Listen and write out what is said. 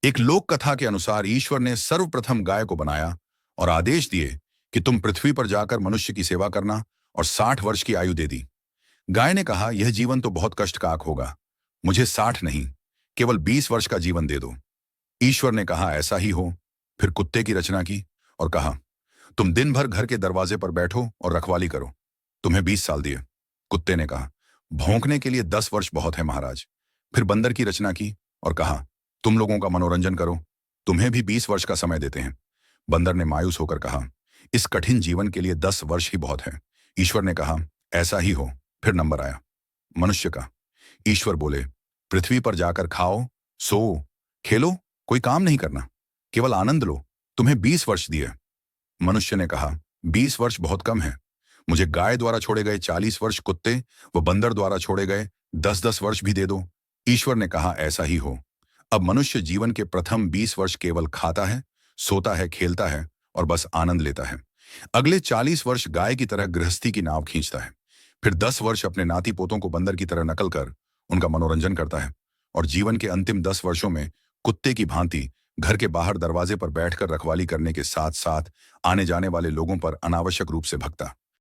एक लोक कथा के अनुसार ईश्वर ने सर्वप्रथम गाय को बनाया और आदेश दिए कि तुम पृथ्वी पर जाकर मनुष्य की सेवा करना, और 60 वर्ष की आयु दे दी। गाय ने कहा, यह जीवन तो बहुत कष्टकाक होगा, मुझे 60 नहीं, केवल 20 वर्ष का जीवन दे दो। ईश्वर ने कहा, ऐसा ही हो। फिर कुत्ते की रचना की और कहा, तुम दिन भर घर के दरवाजे पर बैठो और रखवाली करो, तुम्हें 20 साल दिए। कुत्ते ने कहा, भौंकने के लिए 10 वर्ष बहुत है महाराज। फिर बंदर की रचना की और कहा, तुम लोगों का मनोरंजन करो, तुम्हें भी 20 वर्ष का समय देते हैं। बंदर ने मायूस होकर कहा, इस कठिन जीवन के लिए 10 वर्ष ही बहुत है। ईश्वर ने कहा, ऐसा ही हो। फिर नंबर आया मनुष्य का। ईश्वर बोले, पृथ्वी पर जाकर खाओ, सो, खेलो, कोई काम नहीं करना, केवल आनंद लो, तुम्हें 20 वर्ष दिए। मनुष्य ने कहा, 20 वर्ष बहुत कम है, मुझे गाय द्वारा छोड़े गए 40 वर्ष, कुत्ते व बंदर द्वारा छोड़े गए 10-10 वर्ष भी दे दो। ईश्वर ने कहा, ऐसा ही हो। अब मनुष्य जीवन के प्रथम 20 वर्ष केवल खाता है, सोता है, खेलता है और बस आनंद लेता है। अगले 40 वर्ष गाय की तरह गृहस्थी की नाव खींचता है। फिर 10 वर्ष अपने नाती पोतों को बंदर की तरह नकल कर उनका मनोरंजन करता है। और जीवन के अंतिम 10 वर्षों में कुत्ते की भांति घर के बाहर दरवाजे पर बैठकर रखवाली करने के साथ साथ आने जाने वाले लोगों पर अनावश्यक रूप से भगता।